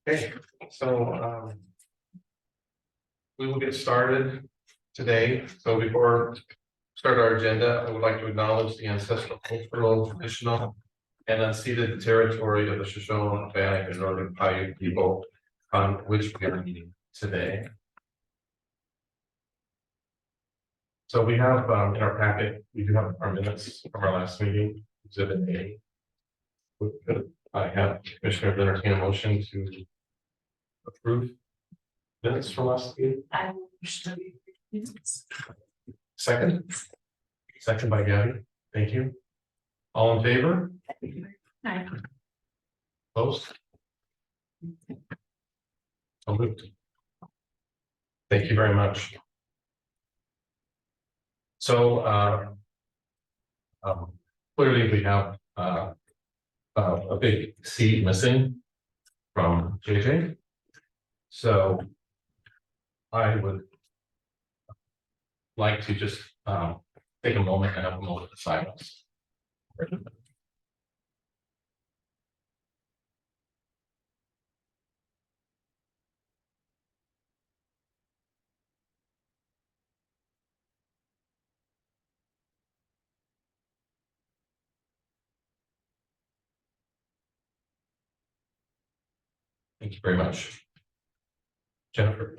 Okay, so we will get started today. So before we start our agenda, I would like to acknowledge the ancestral, cultural, traditional, and unceded territory of the Shoshone, Bannock, and Northern Paiute people on which we are meeting today. So we have in our packet, we do have our minutes from our last meeting, Exhibit A. I have Commissioner entertain a motion to approve minutes from last meeting. I will study. Second by Gabby. Thank you. All in favor? Aye. Opposed? So moved. Thank you very much. So clearly we have a big C missing from JJ. So I would like to just take a moment and have a moment of silence. Thank you very much. Jennifer.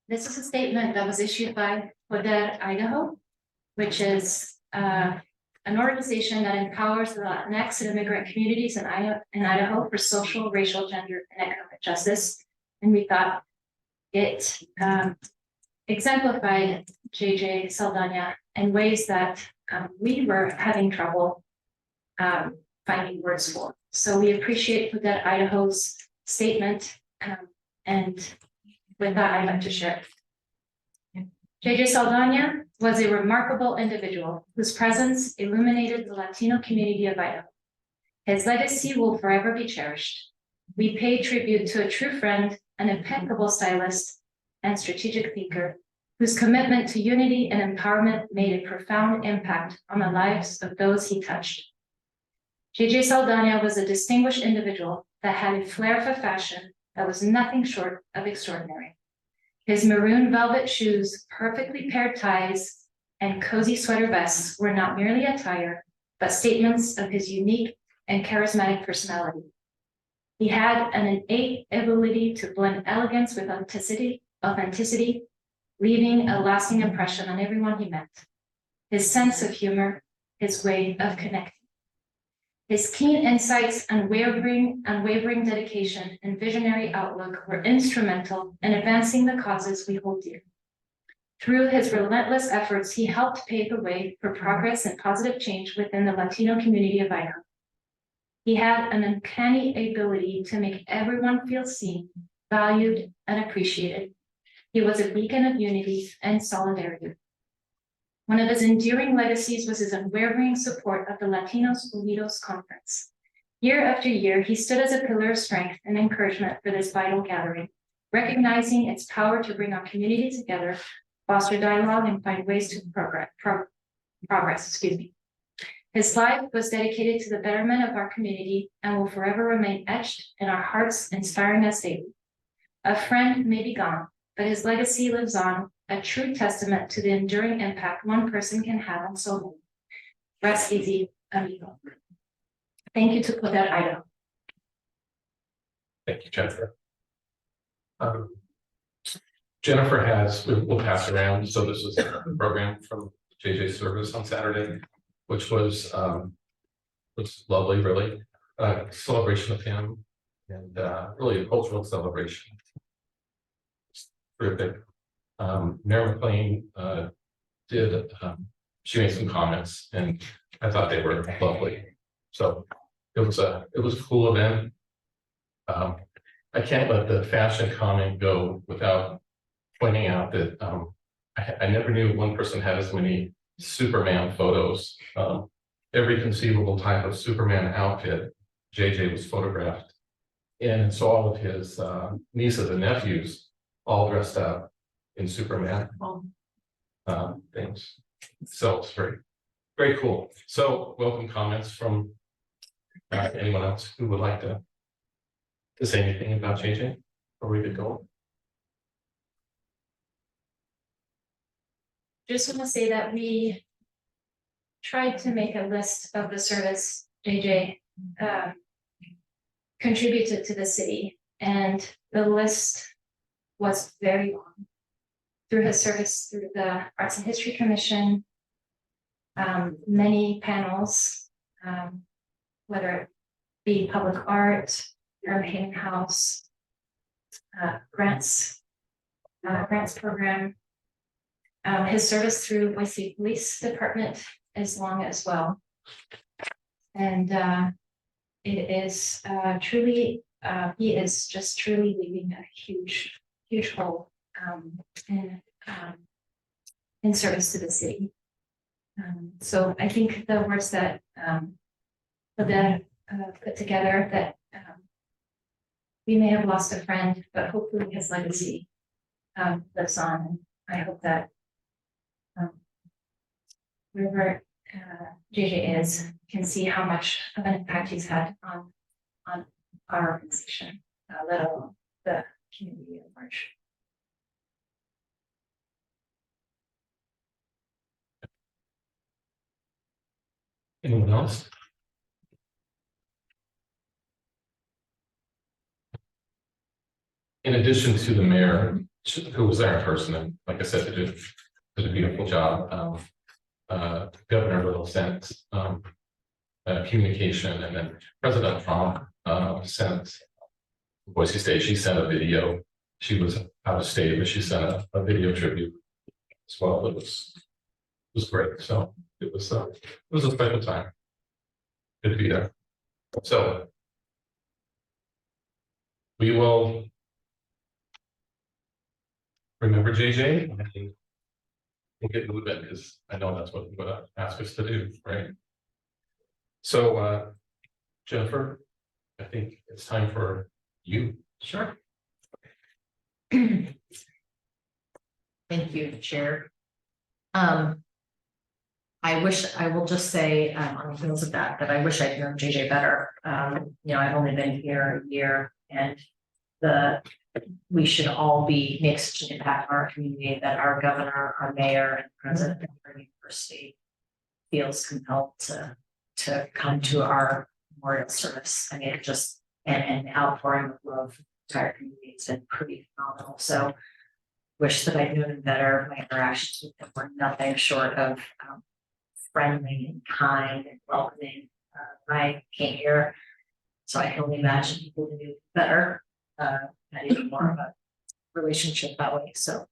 This is a statement that was issued by Poder Idaho, which is an organization that empowers the Latinx and immigrant communities in Idaho for social, racial, gender, and economic justice. And we thought it exemplified JJ Saldana in ways that we were having trouble finding words for. So we appreciate Poder Idaho's statement, and with that, I'd like to share it. JJ Saldana was a remarkable individual whose presence illuminated the Latino community of Idaho. His legacy will forever be cherished. We pay tribute to a true friend, an impeccable stylist, and strategic thinker, whose commitment to unity and empowerment made a profound impact on the lives of those he touched. JJ Saldana was a distinguished individual that had a flair for fashion that was nothing short of extraordinary. His maroon velvet shoes, perfectly paired ties, and cozy sweater vests were not merely attire, but statements of his unique and charismatic personality. He had an innate ability to blend elegance with authenticity, leaving a lasting impression on everyone he met. His sense of humor, his way of connecting. His keen insights, unwavering dedication, and visionary outlook were instrumental in advancing the causes we hold dear. Through his relentless efforts, he helped pave the way for progress and positive change within the Latino community of Idaho. He had an uncanny ability to make everyone feel seen, valued, and appreciated. He was a beacon of unity and solidarity. One of his enduring legacies was his unwavering support of the Latinos Unidos Conference. Year after year, he stood as a pillar of strength and encouragement for this vital gathering, recognizing its power to bring our community together, foster dialogue, and find ways to progress. His life was dedicated to the betterment of our community and will forever remain etched in our hearts, inspiring us daily. A friend may be gone, but his legacy lives on, a true testament to the enduring impact one person can have on so many. Rest easy, amigo. Thank you to Poder Idaho. Thank you, Jennifer. Jennifer has, we'll pass around. So this was a program from JJ's service on Saturday, which was lovely, really. Celebration of him and really a cultural celebration. Terrific. Mayor McLean did, she made some comments and I thought they were lovely. So it was a cool event. I can't let the fashion comment go without pointing out that I never knew one person had as many Superman photos. Every conceivable type of Superman outfit, JJ was photographed. And so all of his nieces and nephews all dressed up in Superman things. So it's very Very cool. So welcome comments from anyone else who would like to say anything about JJ before we get going. Just want to say that we tried to make a list of the service JJ contributed to the city, and the list was very long. Through his service through the Arts and History Commission, many panels, whether it be public art, Haven House, grants program. His service through Boise Police Department is long as well. And it is truly, he is just truly leaving a huge hole in service to the city. So I think the words that Odette put together, that we may have lost a friend, but hopefully his legacy lives on. I hope that wherever JJ is, can see how much of an impact he's had on our organization, let alone the community at large. Anyone else? In addition to the mayor, who was there in person, and like I said, did a beautiful job. Governor Little sent communication, and then President Trump sent Boise State. She sent a video. She was out of state, but she sent a video tribute as well. It was great. So it was a special time. Good to be there. So we will remember JJ. And we'll get moving because I know that's what you're going to ask us to do, right? So Jennifer, I think it's time for you. Sure. Thank you, Chair. I will just say on the heels of that I wish I'd known JJ better. I've only been here a year, and we should all make such an impact on our community that our governor, our mayor, and president of our university feels compelled to come to our memorial service. I mean, it just and outpouring of love for the entire community has been pretty phenomenal. So wish that I'd known him better. My interactions with him were nothing short of friendly and kind and welcoming when I came here. So I can only imagine people who knew better had even more of a relationship that way. So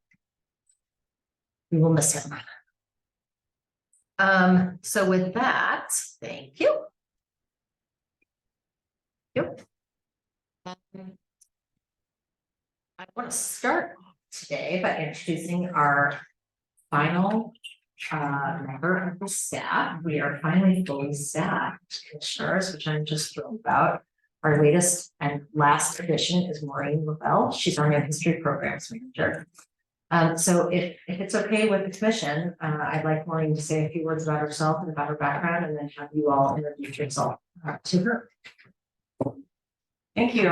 we will miss him. So with that, thank you. Yep. I want to start today by introducing our final member of the staff. We are finally fully staffed, commissioners, which I'm just thrilled about. Our latest and last addition is Maureen Lavelle. She's our new history programs manager. So if it's okay with the commission, I'd like Maureen to say a few words about herself and about her background, and then have you all introduce yourself to her. Thank you.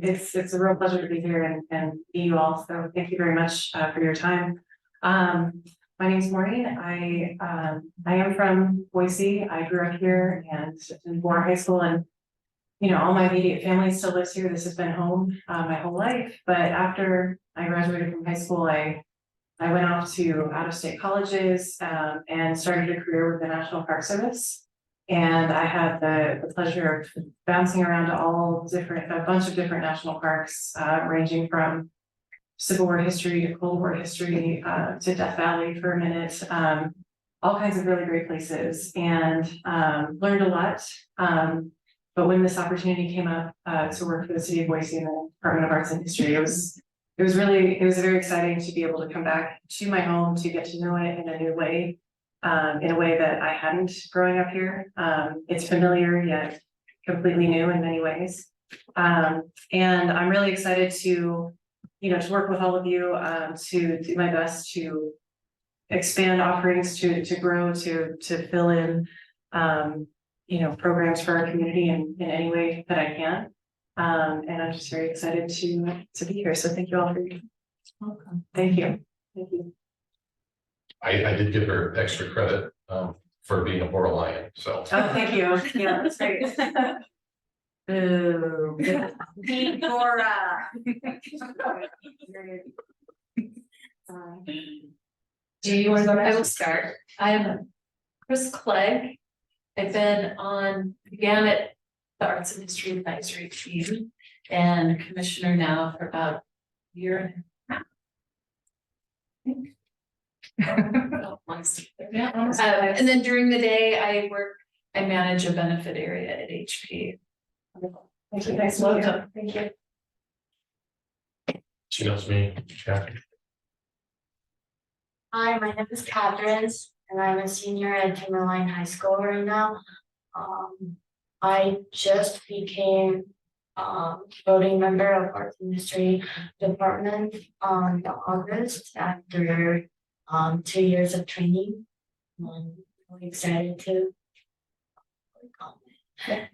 It's a real pleasure to be here and meet you all. So thank you very much for your time. My name is Maureen. I am from Boise. I grew up here and in Warren High School, and all my immediate family still lives here. This has been home my whole life. But after I graduated from high school, I went off to out-of-state colleges and started a career with the National Park Service. And I had the pleasure of bouncing around to a bunch of different national parks, ranging from Civil War history to Cold War history to Death Valley for a minute, all kinds of really great places, and learned a lot. But when this opportunity came up to work for the City of Boise in the Department of Arts and History, it was very exciting to be able to come back to my home, to get to know it in a new way. In a way that I hadn't growing up here. It's familiar yet completely new in many ways. And I'm really excited to work with all of you to do my best to expand offerings to grow, to fill in, programs for our community in any way that I can. And I'm just very excited to be here. So thank you all for your Welcome. Thank you. Thank you. I did give her extra credit, for being a Borough Lion, so. Oh, thank you. Yeah, that's great. Boo. Dora. Do you want to go I will next? start. I'm Chris Clegg. Began at the Arts and History Advisory Team and commissioner now for about a year and a half. I think. And then during the day, I manage a benefit area at HP. Thank you. Nice Welcome. welcome. Thank you. She knows me, Kathy. Hi, my name is Catherine, and I'm a senior at Timberline High School right now. I just became voting member of Arts and History Department in August after 2 years of training. I'm really excited to work on it.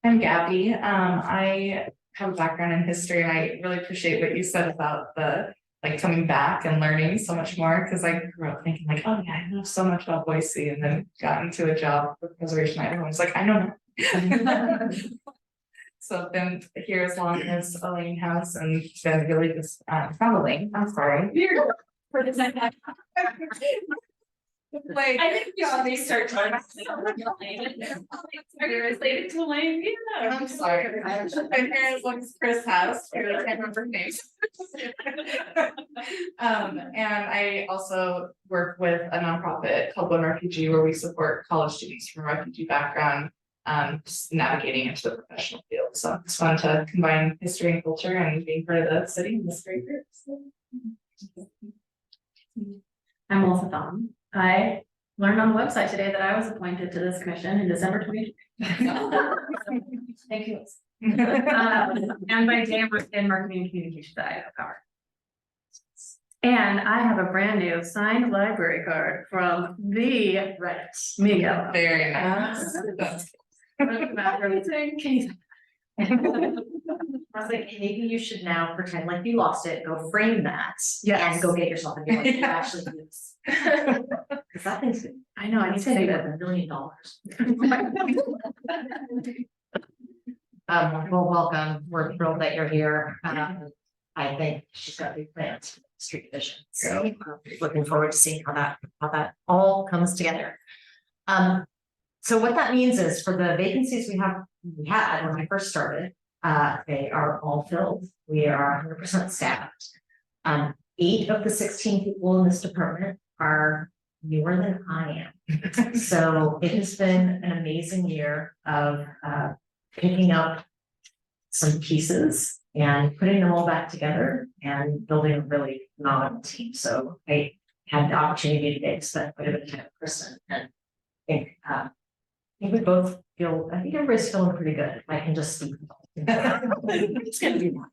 I'm Gabby. I have a background in history and I really appreciate what you said about the coming back and learning so much more because I grew up thinking oh yeah, I know so much about Boise and then got into a job with preservation. Everyone's I don't know. So I've been here as long as Elaine has and been really just traveling. I'm sorry. For the second. I think we should restart time. Related to Lane, yeah. I'm sorry. I'm here as long as Chris has. I can't remember names. And I also work with a nonprofit called One Refugee where we support college students from a refugee background, just navigating into the professional field. So it's fun to combine history and culture and being part of the city in this great group. So. I'm Melissa Thom. I learned on the website today that I was appointed to this commission in December 2020. Thank you. And by day I'm in marketing and communications at Idaho Power. And I have a brand new signed library card from the Miguel. Very nice. I was like, maybe you should now pretend like you lost it, go frame that. Yes. And go get yourself a new one you actually use. Cause that thing's, I know, I need to say say worth that. $1 million. Well, welcome. We're thrilled that you're here. I think she's got big plans for the street division. So looking forward to seeing how that all comes together. So what that means is for the vacancies we had when I first started, they are all filled. We are 100% staffed. 8 of the 16 people in this department are newer than I am. So it has been an amazing year of picking up some pieces and putting them all back together and building a really phenomenal team. So I had the opportunity today to spend quite a bit of time with Kristen and I think we both feel, I think everybody's feeling pretty good. If I can just speak. It's gonna be fun.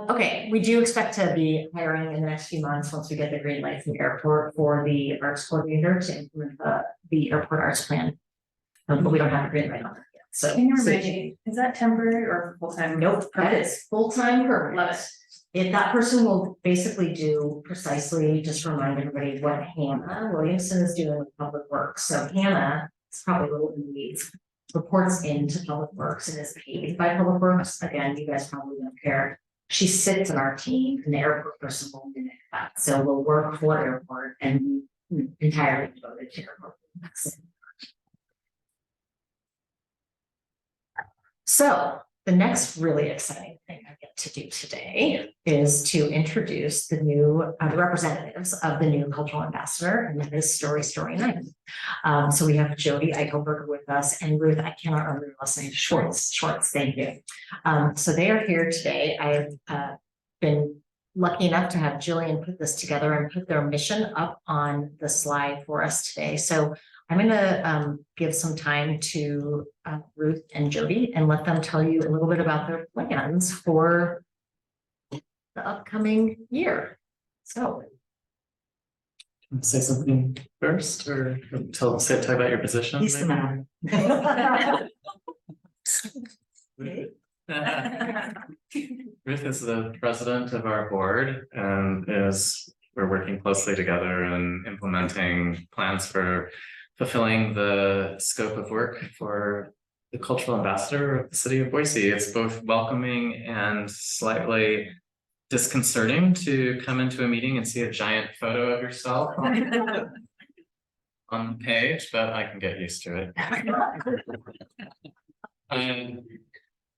Okay, we do expect to be hiring in the next few months once we get the green light from the airport for the arts coordinator to implement the airport arts plan. But we don't have a green light on it yet. So Can you remind me, is that temporary or full-time? nope, that is full-time permanent. Love it. If that person will basically do precisely, just remind everybody what Hannah Williamson is doing with Public Works. So Hannah is probably a little in the weeds, reports into Public Works and is paid by Public Works. Again, you guys probably don't care. She sits in our team and the airport person will do that. So we'll work for airport and be entirely devoted to airport. So the next really exciting thing I get to do today is to introduce the new representatives of the new cultural ambassador, and that is Story 9. So we have Jody Eichelberger with us and Ruth, I cannot remember your last name, Schwartz, thank you. So they are here today. I have been lucky enough to have Jillian put this together and put their mission up on the slide for us today. So I'm going to give some time to Ruth and Jody and let them tell you a little bit about their plans for the upcoming year. So, Say something first, or talk about your position? he's the maybe? man. Ruth is the president of our board and we're working closely together and implementing plans for fulfilling the scope of work for the cultural ambassador of the city of Boise. It's both welcoming and slightly disconcerting to come into a meeting and see a giant photo of yourself on the page, but I can get used to it.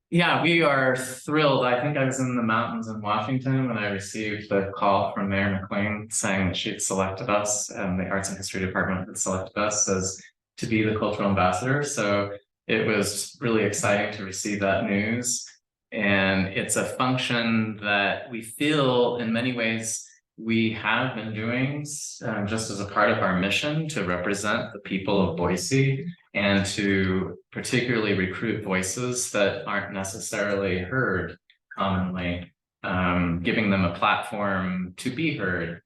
Yeah, we are thrilled. I think I was in the mountains in Washington when I received the call from Mayor McLean saying that she'd selected us and the Arts and History Department had selected us as to be the cultural ambassador. So it was really exciting to receive that news. And it's a function that we feel in many ways we have been doing just as a part of our mission to represent the people of Boise and to particularly recruit voices that aren't necessarily heard commonly, giving them a platform to be heard.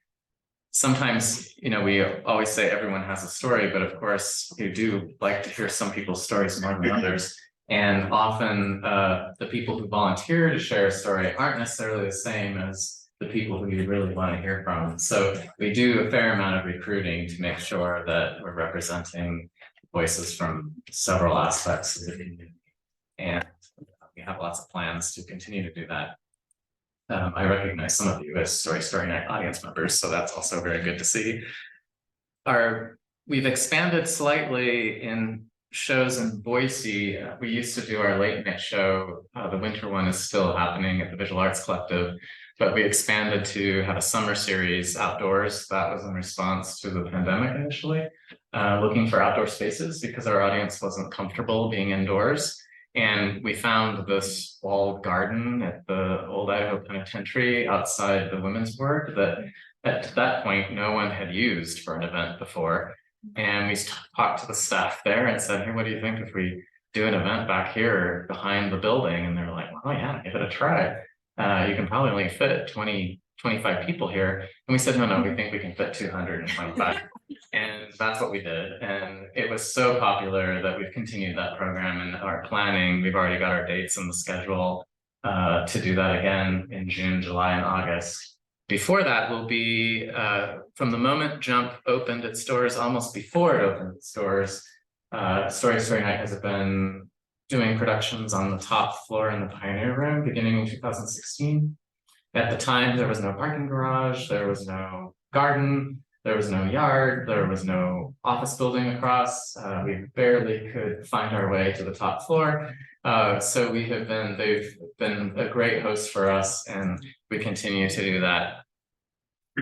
Sometimes, you know, we always say everyone has a story, but of course you do like to hear some people's stories more than others. And often the people who volunteer to share a story aren't necessarily the same as the people who you really want to hear from. So we do a fair amount of recruiting to make sure that we're representing voices from several aspects of the community. And we have lots of plans to continue to do that. I recognize some of you as Story Night audience members, so that's also very good to see. We've expanded slightly in shows in Boise. We used to do our late night show. The winter one is still happening at the Visual Arts Collective, but we expanded to have a summer series outdoors. That was in response to the pandemic initially, looking for outdoor spaces because our audience wasn't comfortable being indoors. And we found this walled garden at the old Idaho Penitentiary outside the women's ward that at that point no one had used for an event before. And we talked to the staff there and said, hey, what do you think if we do an event back here behind the building? And they're like, well, yeah, give it a try. You can probably only fit 20, 25 people here. And we said, no, we think we can fit 225. And that's what we did. And it was so popular that we've continued that program in our planning. We've already got our dates in the schedule to do that again in June, July, and August. Before that will be from the moment Jump opened its doors, almost before it opened its doors, Story Night has been doing productions on the top floor in the Pioneer Room beginning in 2016. At the time, there was no parking garage, there was no garden, there was no yard, there was no office building across. We barely could find our way to the top floor. So they've been a great host for us, and we continue to do that.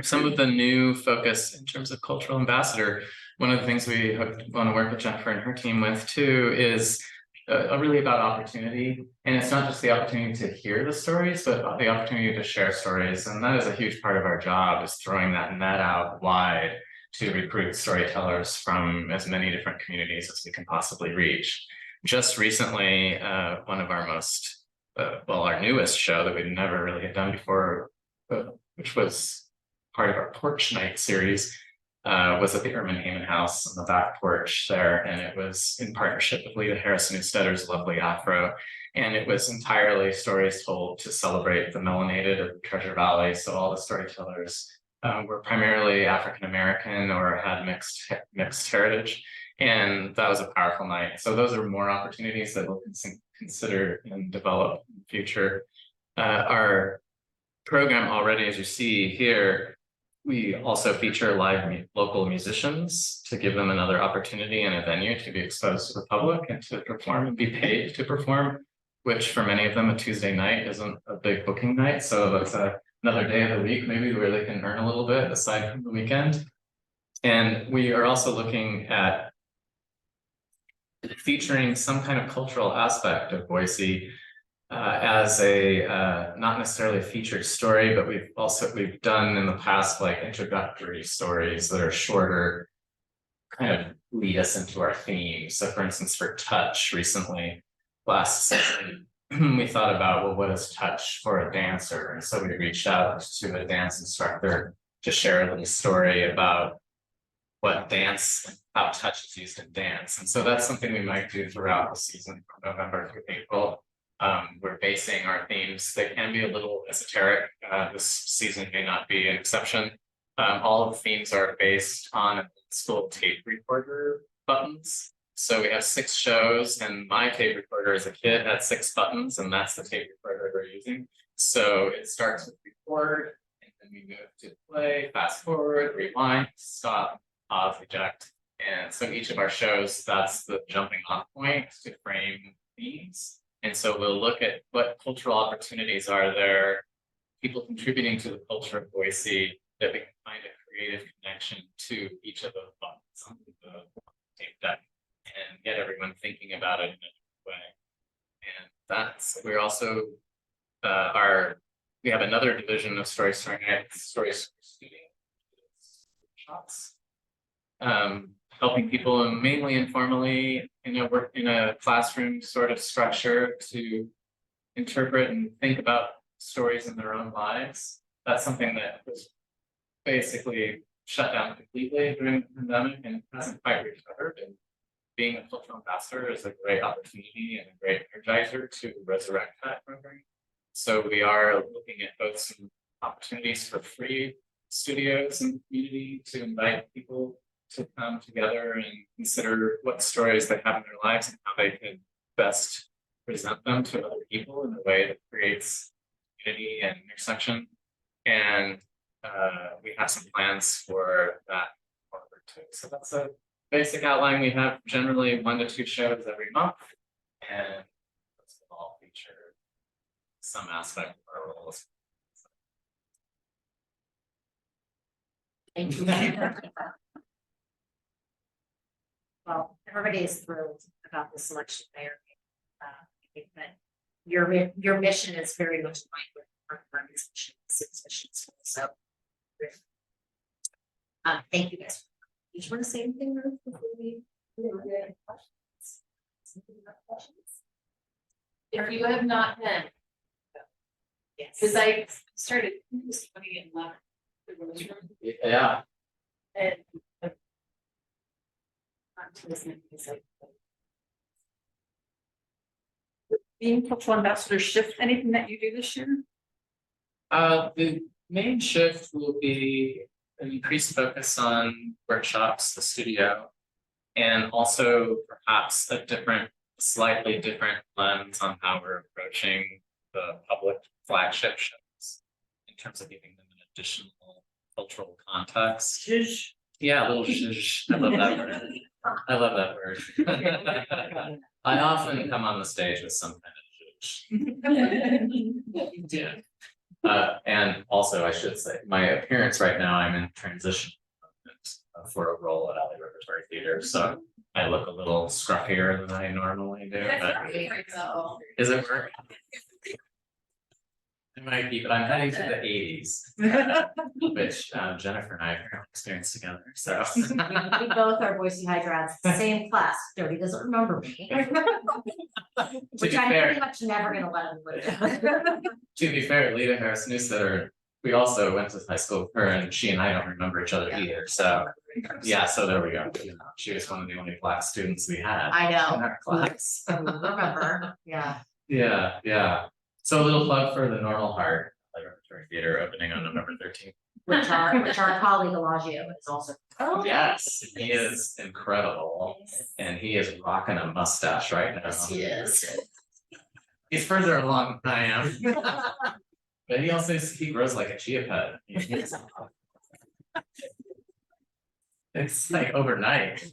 Some of the new focus in terms of cultural ambassador, one of the things we want to work with Jennifer and her team with too is really about opportunity. And it's not just the opportunity to hear the stories, but the opportunity to share stories. And that is a huge part of our job, is throwing that net out wide to recruit storytellers from as many different communities as we can possibly reach. Just recently, one of our our newest show that we'd never really had done before, which was part of our Porch Night series, was at the Irvin Heyman House on the back porch there. And it was in partnership with Lita Harrison-Newstetter's Lovely Afro. And it was entirely stories told to celebrate the melanated of Treasure Valley. So all the storytellers were primarily African-American or had mixed heritage. And that was a powerful night. So those are more opportunities that we'll consider and develop in the future. Our program already, as you see here, we also feature live local musicians to give them another opportunity and a venue to be exposed to the public and to perform and be paid to perform, which for many of them a Tuesday night isn't a big booking night. So that's another day of the week maybe where they can earn a little bit aside from the weekend. And we are also looking at featuring some kind of cultural aspect of Boise as a not necessarily a featured story, but we've done in the past like introductory stories that are shorter, kind of lead us into our theme. So for instance, for touch recently, last season, we thought about, well, what is touch for a dancer? And so we reached out to a dance instructor just share a little story about what dance, how touch is used in dance. And so that's something we might do throughout the season from November through April. We're basing our themes, they can be a little esoteric. This season may not be an exception. All of the themes are based on school tape recorder buttons. So we have 6 shows, and my tape recorder as a kid had 6 buttons, and that's the tape recorder we're using. So it starts with record, and then we move to play, fast forward, rewind, stop, pause, eject. And so each of our shows, that's the jumping off point to frame themes. And so we'll look at what cultural opportunities are there, people contributing to the culture of Boise, that we can find a creative connection to each of those buttons on the tape deck and get everyone thinking about it in a different way. And that's, we're also, we have another division of Story Night, Stories for Students workshops. Helping people mainly informally, work in a classroom sort of structure to interpret and think about stories in their own lives. That's something that was basically shut down completely during the pandemic and hasn't quite recovered. And being a cultural ambassador is a great opportunity and a great energizer to resurrect that program. So we are looking at both some opportunities for free studios in the community to invite people to come together and consider what stories they have in their lives and how they can best present them to other people in a way that creates unity and intersection. And we have some plans for that forward too. So that's a basic outline. We have generally 1 to 2 shows every month, and those will all feature some aspect of our roles. Thank you. Well, everybody is thrilled about the selection there. I think that your mission is very much aligned with our department's mission. So, thank you guys. Do you want to say anything Ruth, before we questions? If you have not been, Yes. because I started studying in 11. Yeah. And I'm to listening to like. Being cultural ambassador shift, anything that you do this year? The main shift will be an increased focus on workshops, the studio, and also perhaps a slightly different lens on how we're approaching the public flagship shows in terms of giving them an additional cultural context. Zhuzh. Yeah, a little zhuzh. I love that word. I love that word. I often come on the stage with some kind of zhuzh. Yeah. And also I should say, my appearance right now, I'm in transition for a role at Alley Repertory Theater, so I look a little scruffier than I normally do, but is it work? I might be, but I'm heading to the 80s, which Jennifer and I have experienced together, so. We both are Boise High grads, same class. Jody doesn't remember me. Which be I'm fair- pretty much never gonna let him live. To be fair, Lita Harris Newstetter, we also went to high school with her, and she and I don't remember each other either, so. Yeah, so there we go. She was one of the only Black students we had I in know. our class. Remember, yeah. Yeah. So a little plug for the Normal Heart Repertory Theater opening on November 13th. Which our colleague Elagio is also. Oh, Yes, he is incredible, and he is rocking a mustache right now. Yes, he is. He's further along than I am. But he grows like a chia pet. It's like overnight.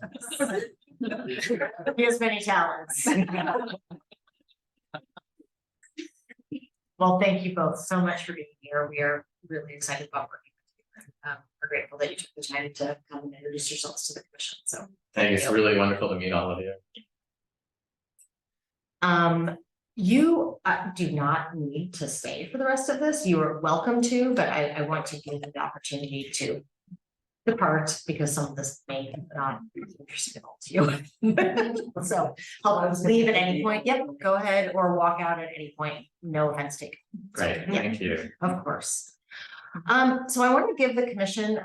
He has many talents. Well, thank you both so much for being here. We are really excited about working with you. We're grateful that you took the time to come and introduce yourselves to the commission, so. Thank you. It's really wonderful to meet all of you. You do not need to stay for the rest of this. You are welcome to, but I want to give you the opportunity to depart because some of this may not be interesting to you. So leave at any point. Yep, go ahead or walk out at any point. No offense taken. Great, Yeah. thank you. Of course. So I want to give the commission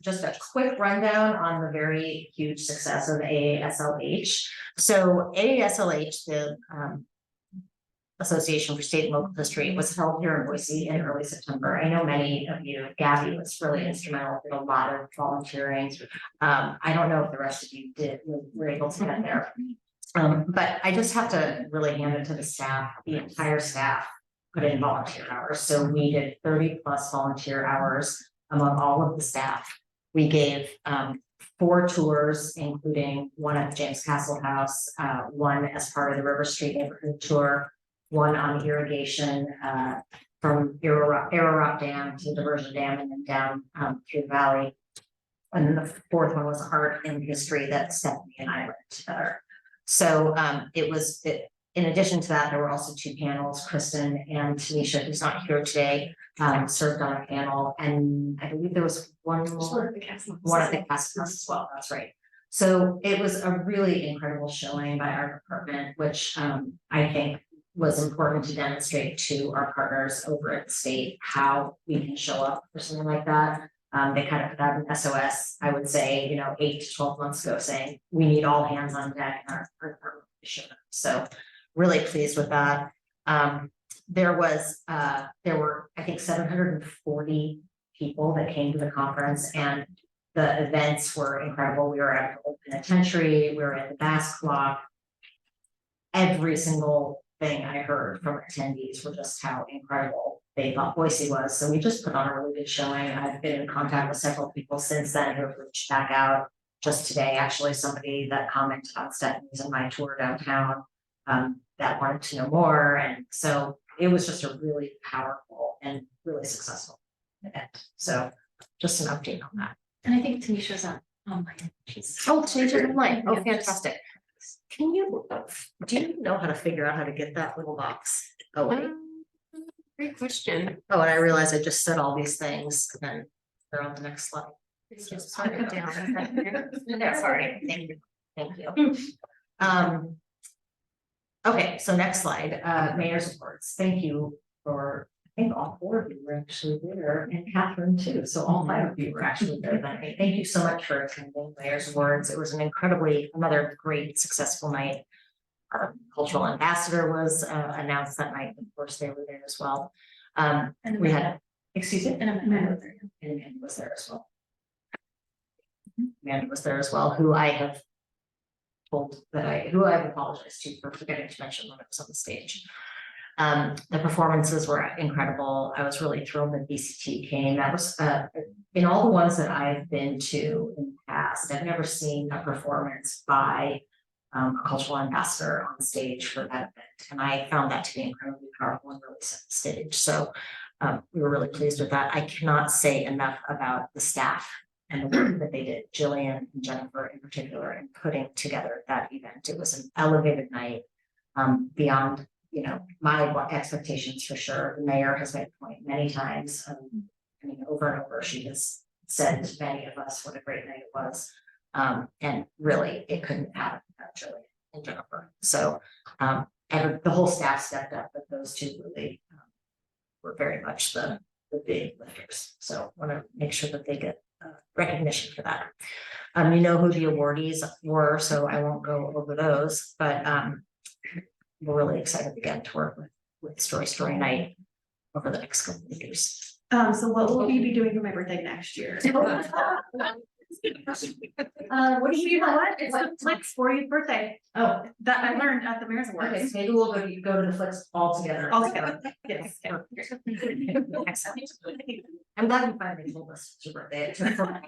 just a quick rundown on the very huge success of AASLH. So AASLH, the Association for State and Local History, was held here in Boise in early September. I know many of you, Gabby was really instrumental in a lot of volunteering. I don't know if the rest of you were able to get there. But I just have to really hand it to the staff, the entire staff put in volunteer hours. So we did 30+ volunteer hours among all of the staff. We gave 4 tours, including one at the James Castle House, one as part of the River Street neighborhood tour, one on irrigation from Arrow Dam to Diversion Dam and then down through the valley. And then the 4th one was art and history that Stephanie and I went together. So in addition to that, there were also 2 panels. Kristen and Tanisha, who's not here today, served on a panel, and I believe there was one at the castle house as well. That's right. So it was a really incredible showing by our department, which I think was important to demonstrate to our partners over at the state how we can show up for something like that. They kind of put out an SOS, I would say, 8 to 12 months ago, saying we need all hands on deck in our department to show up. So really pleased with that. There were, I think, 740 people that came to the conference, and the events were incredible. We were at the Old Penitentiary, we were at the Bass Clock. Every single thing I heard from attendees were just how incredible they thought Boise was. So we just put on a really good showing. I've been in contact with several people since then who have reached back out. Just today, actually, somebody that commented on Stephanie's and my tour downtown that wanted to know more. And so it was just a really powerful and really successful event. So just an update on that. And I think Tanisha's online. Tanisha's online. Oh, fantastic. Do you know how to figure out how to get that little box? Oh, wait. Great question. Oh, and I realized I just said all these things, and then they're on the next slide. Sorry. There, sorry. Thank you. Okay, so next slide, mayor's reports. Thank you for, I think all 4 of you were actually there, and Catherine too. So all 5 of you were actually there that night. Thank you so much for attending mayor's awards. It was another great, successful night. Our cultural ambassador was announced that night. Of course, they were there as well. And We had, excuse me, and Amanda. and Amanda was there as well. Amanda was there as well, who I have told that who I've apologized to for forgetting to mention when I was on the stage. The performances were incredible. I was really thrilled that BCT came. That was in all the ones that I've been to in the past, I've never seen a performance by a cultural ambassador on stage for that event. And I found that to be incredibly powerful and really set the stage. So we were really pleased with that. I cannot say enough about the staff and the work that they did, Jillian and Jennifer in particular, in putting together that event. It was an elevated night beyond, my expectations for sure. The mayor has made a point many times. Over and over, she has said to many of us what a great night it was. And really, it couldn't happen without Jillian and Jennifer. So the whole staff stepped up, but those 2 really were very much the big lifters. So I want to make sure that they get recognition for that. You know who the awardees were, so I won't go over those, but we're really excited again to work with Story Night over the next couple of years. So what will you be doing for my birthday next year? What do you want? It's the Flicks 40th birthday. Oh, That I learned at the Mayor's Awards. okay, so maybe we'll go to the Flicks all together. All together. Yes. Excellent. I'm glad you finally told us it's your birthday. It took forever.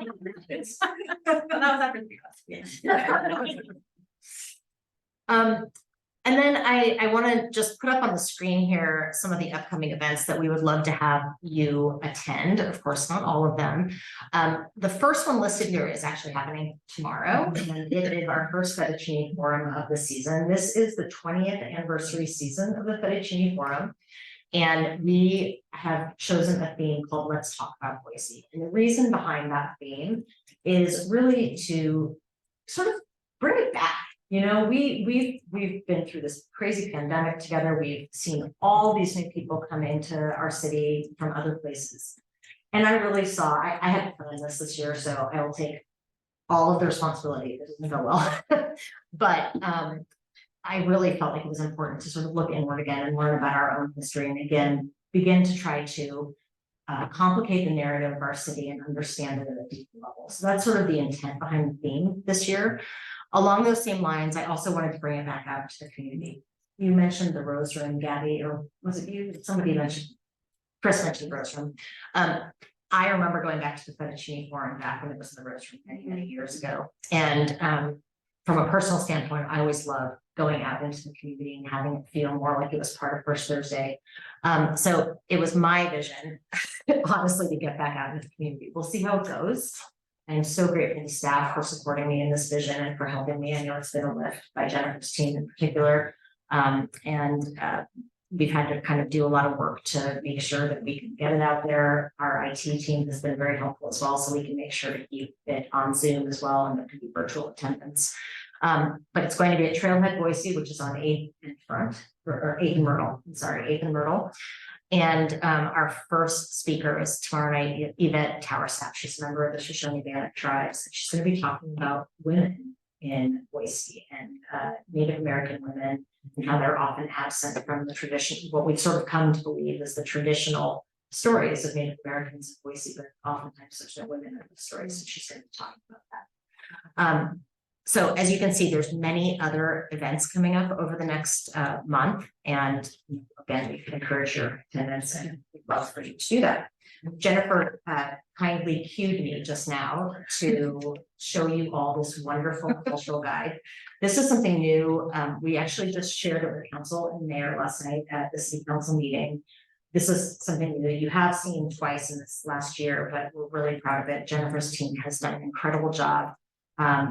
That was after the class. And then I want to just put up on the screen here some of the upcoming events that we would love to have you attend. Of course, not all of them. The first one listed here is actually happening tomorrow, and it is our first Fettuccine Forum of the season. This is the 20th anniversary season of the Fettuccine Forum, and we have chosen a theme called Let's Talk About Boise. And the reason behind that theme is really to sort of bring it back. We've been through this crazy pandemic together. We've seen all these new people come into our city from other places. And I really saw, I hadn't planned this year, so I will take all of the responsibility if it doesn't go well. But I really felt like it was important to sort of look inward again and learn about our own history and again, begin to try to complicate the narrative of our city and understand it at a deeper level. So that's sort of the intent behind the theme this year. Along those same lines, I also wanted to bring it back out to the community. You mentioned the Rose Room, Gabby, or was it you? Somebody mentioned, Chris mentioned the Rose Room. I remember going back to the Fettuccine Forum back when it was in the Rose Room many, many years ago. And from a personal standpoint, I always love going out into the community and having it feel more like it was part of First Thursday. So it was my vision, honestly, to get back out into the community. We'll see how it goes. I'm so grateful to staff for supporting me in this vision and for helping me. I know it's been a lift by Jennifer's team in particular. We've had to kind of do a lot of work to make sure that we can get it out there. Our IT team has been very helpful as well, so we can make sure to keep it on Zoom as well, and there can be virtual attendance. But it's going to be at Trailhead Boise, which is on 8th and Front, or 8th and Myrtle, I'm sorry, 8th and Myrtle. And our first speaker is tomorrow night, Yvette Towersap. She's a member of the Shoshone Bannock tribes. She's going to be talking about women in Boise and Native American women and how they're often absent from the tradition, what we've sort of come to believe is the traditional stories of Native Americans in Boise, but oftentimes there's no women in the stories, so she's going to be talking about that. So as you can see, there's many other events coming up over the next month, and again, we can encourage your attendance and we'd love for you to do that. Jennifer kindly cued me just now to show you all this wonderful cultural guide. This is something new. We actually just shared it with council and mayor last night at the city council meeting. This is something that you have seen twice in this last year, but we're really proud of it. Jennifer's team has done an incredible job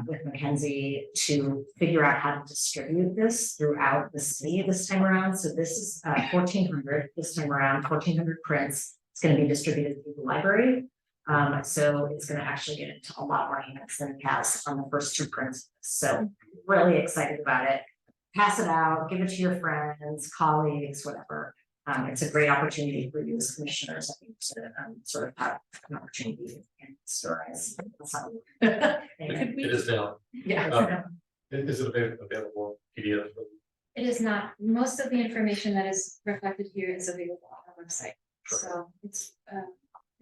with Mackenzie to figure out how to distribute this throughout the city this time around. So this is 1,400 this time around, 1,400 prints. It's going to be distributed through the library. So it's going to actually get into a lot more hands than it has on the first 2 prints. So really excited about it. Pass it out, give it to your friends, colleagues, whatever. It's a great opportunity for you as commissioners, I think, to sort of have an opportunity and stories. It is now. Yeah. Is it available PDF? It is not. Most of the information that is reflected here is available on our website. So it's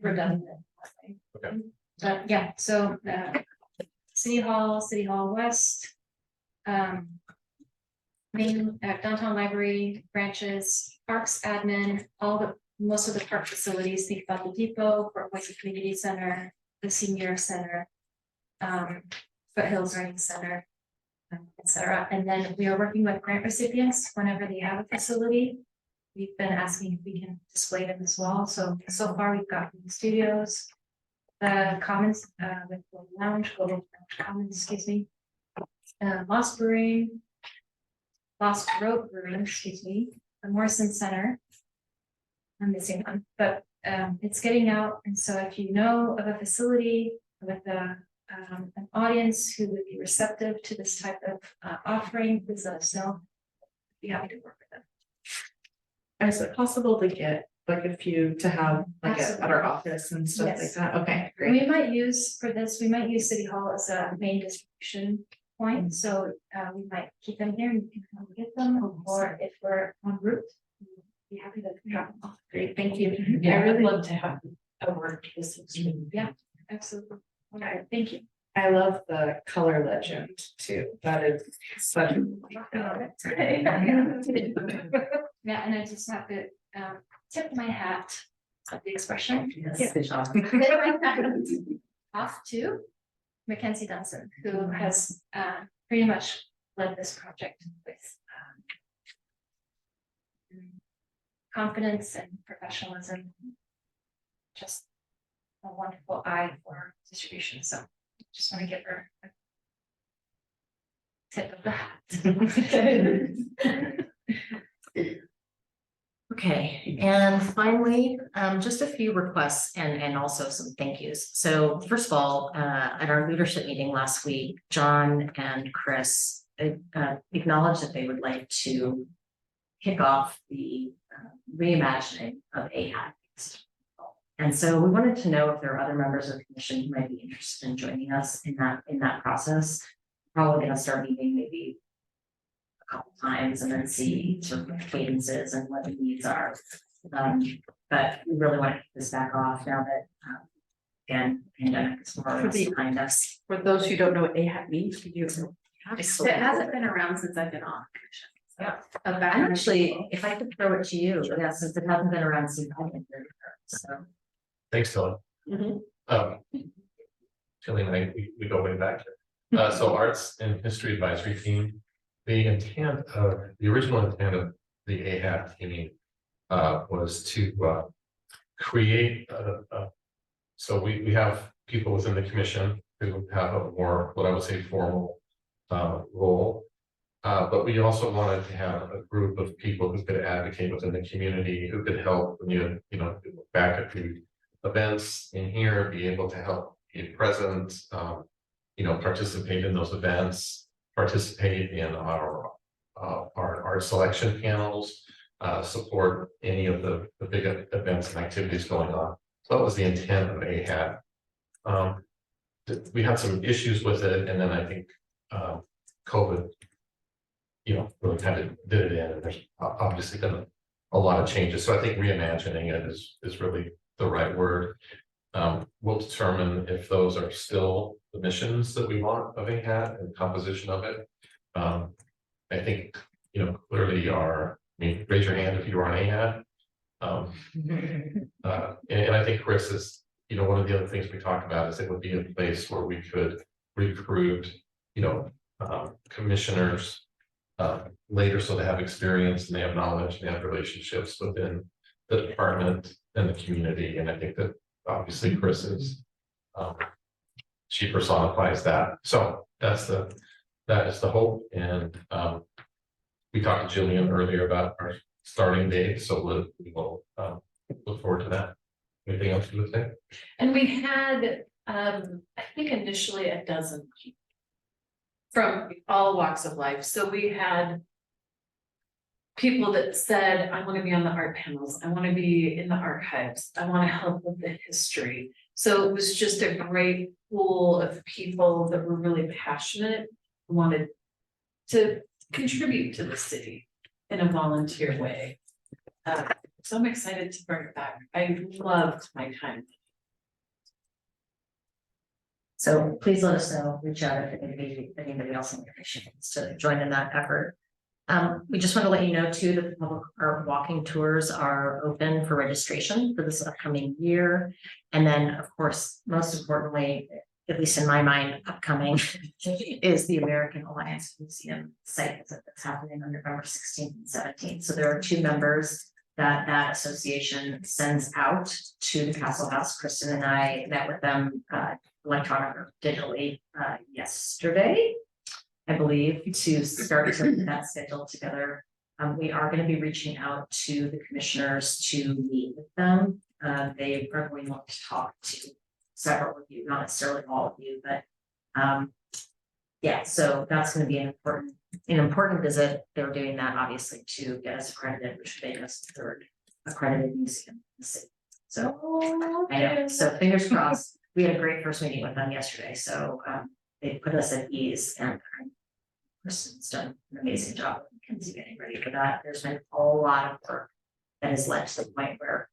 redundant. Okay. But yeah, so City Hall West, main downtown library, branches, parks admin, most of the park facilities, think about the depot, Fort Boise Community Center, the senior center, Foothills Learning Center, etc. And then we are working with grant recipients whenever they have a facility. We've been asking if we can display them as well. So far we've got the studios, the commons with the lounge, Global Commons, excuse me, Lost Road Brewing, excuse me, the Morrison Center. I'm missing one, but it's getting out. And so if you know of a facility with an audience who would be receptive to this type of offering, please let us know. Be happy to work with them. Is it possible to get like a few to have like at our office and stuff like Yes. that? Okay, great. We might use City Hall as a main distribution point, so we might keep them here and you can come get them, or if we're en route, we'd be happy to drop them off. Great, thank you. Yeah, I really love to have a work. Yeah, absolutely. All right, thank you. I love the color legend too. That is such. Yeah, and I just have to tip my hat at the expression. Yes, good job. Off to Mackenzie Dunson, who has pretty much led this project with confidence and professionalism. Just a wonderful eye for distribution. So just want to give her a tip of the hat. Okay, and finally, just a few requests and also some thank yous. So first of all, at our leadership meeting last week, John and Chris acknowledged that they would like to kick off the reimagining of AHAT. And so we wanted to know if there are other members of the commission who might be interested in joining us in that process. Probably gonna start meeting maybe a couple times and then see sort of what cadences and what the needs are. But we really want to keep this back off now that, again, the pandemic is more or less behind us. For those who don't know what AHAT means, could you? It hasn't been around since I've been on. Yeah. A I'm background actually, if I could throw it to you, yeah, since it hasn't been around since I've been here, so. Thanks, Tilly. Mhm. Tilly and I, we go way back here. So Arts and History Advisory Team, the original intent of the AHAB team was to create so we have people within the commission who have a more, what I would say, formal role. But we also wanted to have a group of people who could advocate within the community, who could help when you know, back at the events in here, be able to help be present, you know, participate in those events, participate in our selection panels, support any of the big events and activities going on. So that was the intent of AHAB. We had some issues with it, and then I think COVID, you know, really kind of did it in, and there's obviously been a lot of changes. So I think reimagining it is really the right word. We'll determine if those are still the missions that we want of AHAB and composition of it. I think, you know, clearly you are, I mean, raise your hand if you are on AHAB. And I think Chris is, you know, one of the other things we talked about is it would be a place where we could recruit, you know, commissioners later, so they have experience and they have knowledge and they have relationships within the department and the community. And I think that obviously Chris is, she personifies that. So that is the hope. And we talked to Jillian earlier about our starting date, so we will look forward to that. Anything else you would say? And we had, I think initially a dozen people from all walks of life. So we had people that said, I want to be on the art panels, I want to be in the archives, I want to help with the history. So it was just a great pool of people that were really passionate, wanted to contribute to the city in a volunteer way. So I'm excited to bring it back. I loved my time. So please let us know, reach out if anybody else in the commission wants to join in that effort. We just want to let you know too, that the public art walking tours are open for registration for this upcoming year. And then, of course, most importantly, at least in my mind, upcoming is the American Alliance Museum site visit that's happening on November 16th and 17th. So there are two members that association sends out to the Castle House. Kristen and I met with them electronically or digitally yesterday, I believe, to start that schedule together. We are going to be reaching out to the commissioners to meet with them. They are going to want to talk to several of you, not necessarily all of you, but yeah, so that's going to be an important visit. They're doing that obviously to get us accredited, which would make us the third accredited museum in the city. So I know, so fingers crossed. We had a great first meeting with them yesterday, so they put us at ease, and Kristen's done an amazing job of Mackenzie getting ready for that. There's been a lot of work that has led to the point where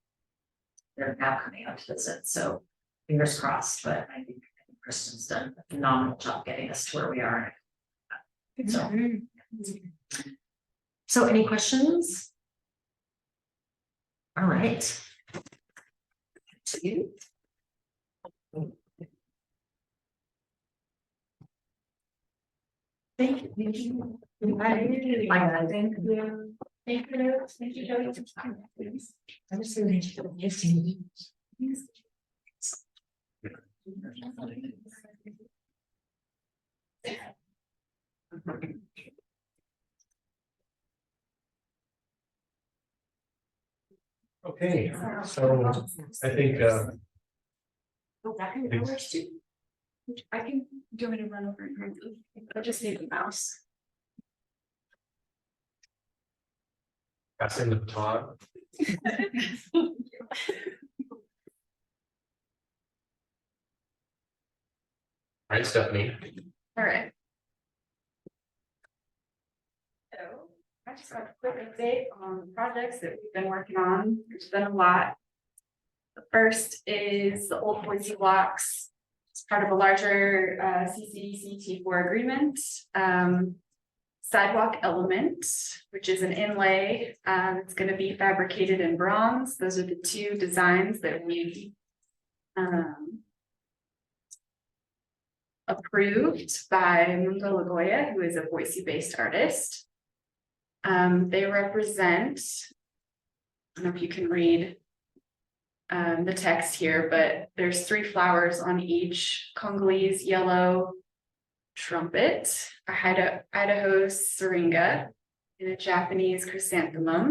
they're now coming out to visit. So fingers crossed, but I think Kristen's done a phenomenal job getting us to where we are. So any questions? All right. To you. Thank you. Thank you. Bye. Thank you. Thank you. Thank you, Joey. I'm just going to Okay, so I think I can do it and run over and move. I just need a mouse. passing the baton. All right, Stephanie. All right. So I just got a quick update on the projects that we've been working on. There's been a lot. The first is the Old Boise Blocks. It's part of a larger CCDC T4 agreement. Sidewalk element, which is an inlay. It's going to be fabricated in bronze. Those are the two designs that we approved by Mundo Lagoya, who is a Boise-based artist. They represent, I don't know if you can read the text here, but there's 3 flowers on each Congolese yellow trumpet, a Idaho syringa, and a Japanese chrysanthemum.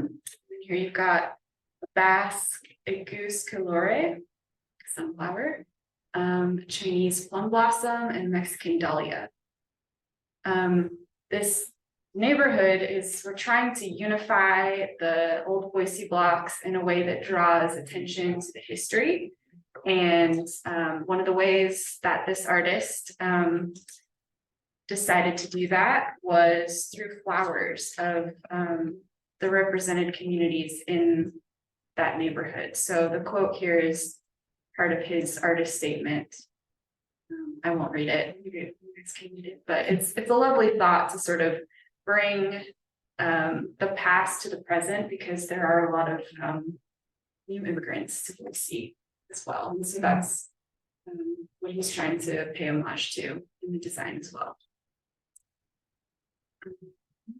And here you've got a Basque Agus Colore, sunflower, Chinese plum blossom, and Mexican dahlia. This neighborhood we're trying to unify the Old Boise blocks in a way that draws attention to the history. And one of the ways that this artist decided to do that was through flowers of the represented communities in that neighborhood. So the quote here is part of his artist statement. I won't read it, you guys can read it, but it's a lovely thought to sort of bring the past to the present, because there are a lot of new immigrants to Boise as well. And so that's what he's trying to pay homage to in the design as well.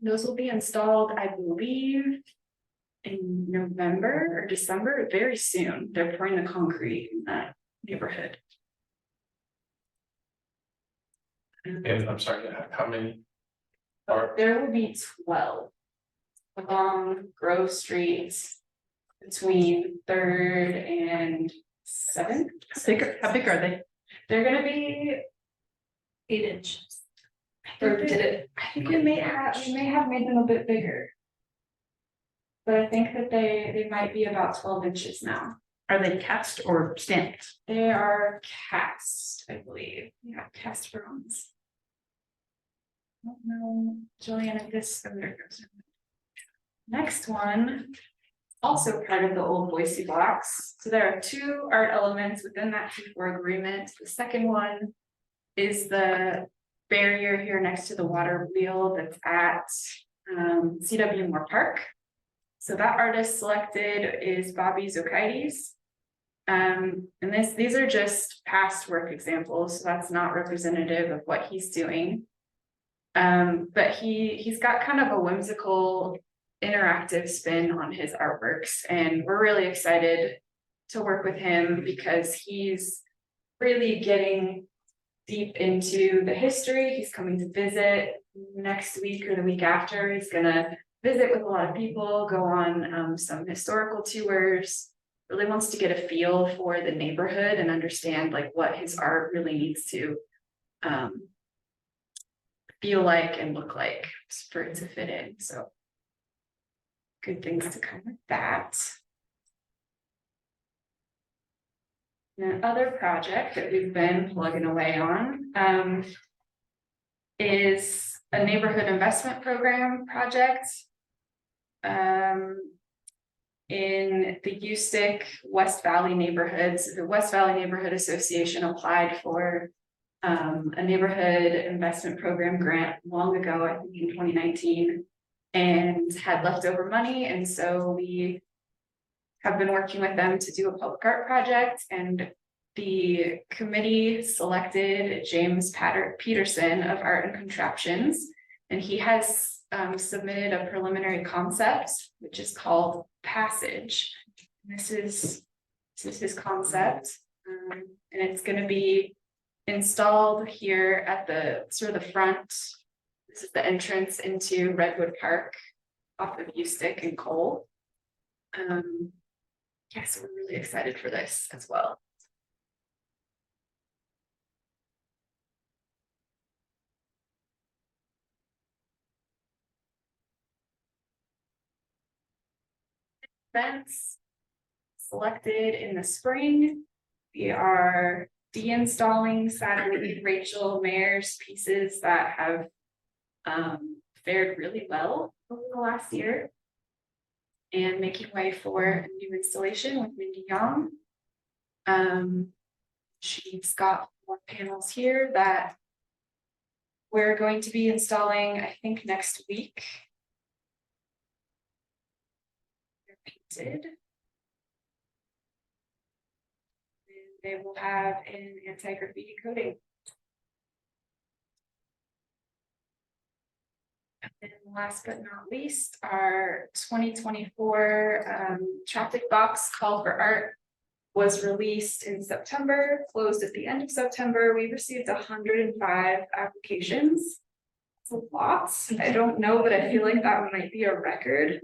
Those will be installed, I believe, in November or December, very soon. They're pouring the concrete in that neighborhood. And I'm sorry, how many? There will be 12 along Grove Street between 3rd and 7th. How big are they? They're gonna be 8 inches. Or did it? I think we may have made them a bit bigger. But I think that they might be about 12 inches now. Are they cast or stamped? They are cast, I believe. Yeah, cast bronze. I don't know, Juliana, this. Next one, also part of the Old Boise blocks. So there are 2 art elements within that T4 agreement. The second one is the barrier here next to the water wheel that's at CW Moore Park. So that artist selected is Bobby Zokaides. And these are just past work examples, so that's not representative of what he's doing. But he's got kind of a whimsical interactive spin on his artworks, and we're really excited to work with him because he's really getting deep into the history. He's coming to visit next week or the week after. He's gonna visit with a lot of people, go on some historical tours, really wants to get a feel for the neighborhood and understand like what his art really needs to feel like and look like for it to fit in. So good things to come with that. The other project that we've been plugging away on is a neighborhood investment program project in the Ustick West Valley neighborhoods. The West Valley Neighborhood Association applied for a neighborhood investment program grant long ago, I think in 2019, and had leftover money. And so we have been working with them to do a public art project, and the committee selected James Peterson of Art and Contraptions, and he has submitted a preliminary concept, which is called Passage. This is his concept, and it's going to be installed here at the sort of the front. This is the entrance into Redwood Park off of Ustick and Cole. Yes, we're really excited for this as well. Events selected in the spring. We are de-installing sadly Rachel Mayer's pieces that have fared really well over the last year. And making way for a new installation with Mindy Young. She's got 4 panels here that we're going to be installing, I think, next week. They're painted. And they will have an anti-graffiti coating. And then last but not least, our 2024 traffic box call for art was released in September, closed at the end of September. We received 105 applications. It's a lot. I don't know, but I feel like that might be a record.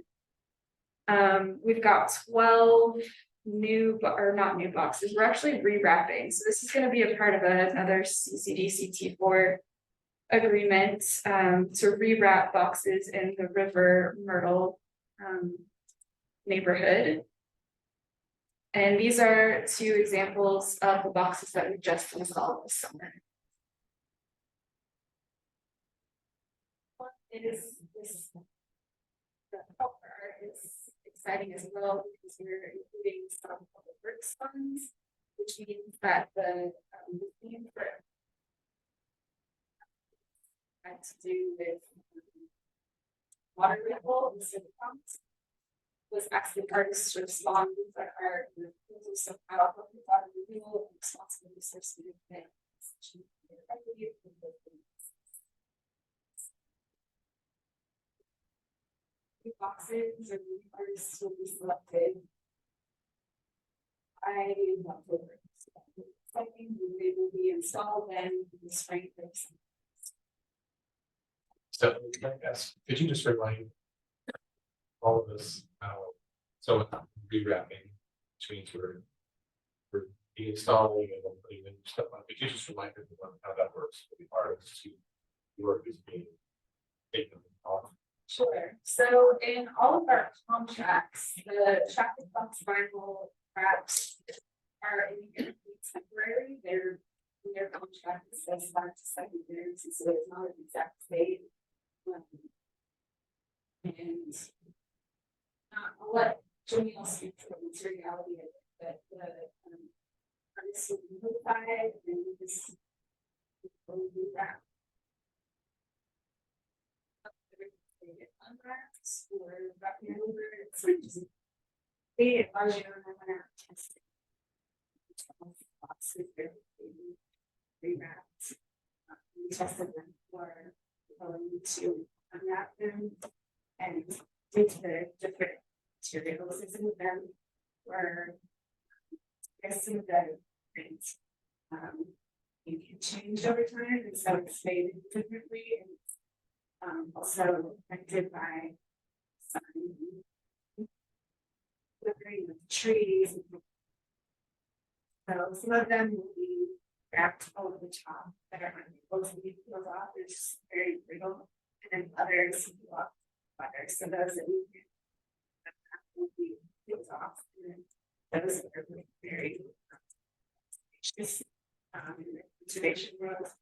We've got 12 new, or not new boxes. We're actually rewrapping. So this is going to be a part of another CCD-CT4 agreement to rewrap boxes in the River Myrtle neighborhood. And these are 2 examples of the boxes that we just installed this summer. It is this, the help for art is exciting as well because we're including some public works funds, which means that the theme for had to do with water level and civic pumps was asking artists to respond with their art and somehow water renewal and responsibility associated with boxes and artists will be selected. I October. I think they will be installed then in the spring. So, yes, could you just remind all of us how, so rewrapping, which means we're installing and then putting in stuff on, could you just remind everyone how that works for the artists who work is being taken off? Sure. So in all of our contracts, the traffic box vinyl wraps are in temporary. Their contract says 5 to 7 years, so it's not an exact date. And I'll let Jamil speak to the materiality of it, but the artists will be notified and this will be wrapped. Unwrapped or wrapping over, it's like just they largely went out testing. Boxes they're rewrapped. We tested them for going to unwrap them and did the different materials. Some of them were, I guess some of the print you can change over time, and so it's made differently. And also affected by sun, the green of trees. So some of them will be wrapped over the top that are unable to be peeled off. They're just very brittle, and then others will off butter. So those that we can will be peeled off, and then those that are very just conservation roads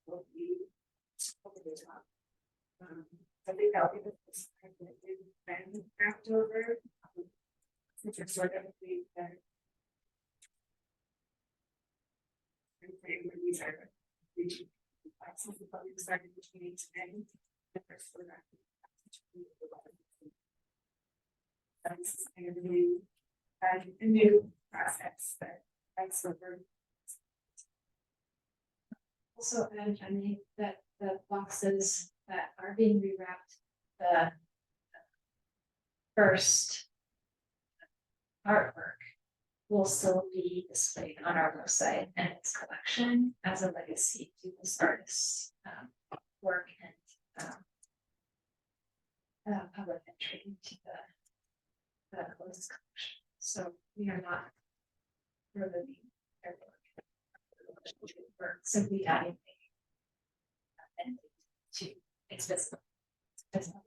will be over the top. I think that'll be the first time that they've been wrapped over, since we're sort of the these are reaching since the public started between 8 to 10, the first one this is kind of a new process that that's over. Also, Jenny, that the boxes that are being rewrapped, the first artwork will still be displayed on our website and its collection as a legacy to this artist's work and public entry into the closest collection. So we are not removing their work. We're simply adding to its visible,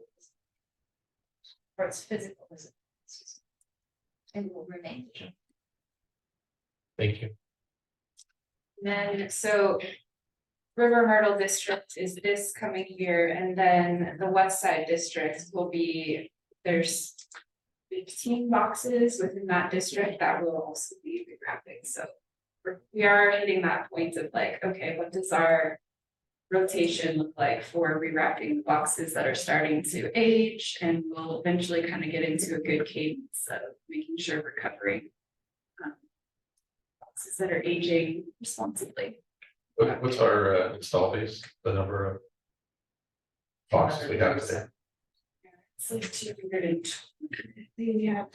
or its physical visibility, and will remain digital. Thank you. Then, so River Myrtle District is this coming year, and then the West Side District will be, there's 15 boxes within that district that will also be rewrapping, so we are hitting that point of like, okay, what does our rotation look like for rewrapping boxes that are starting to age, and we'll eventually kind of get into a good cadence of making sure we're covering boxes that are aging responsibly. What's our install base, the number of boxes we have there? It's like 220, we have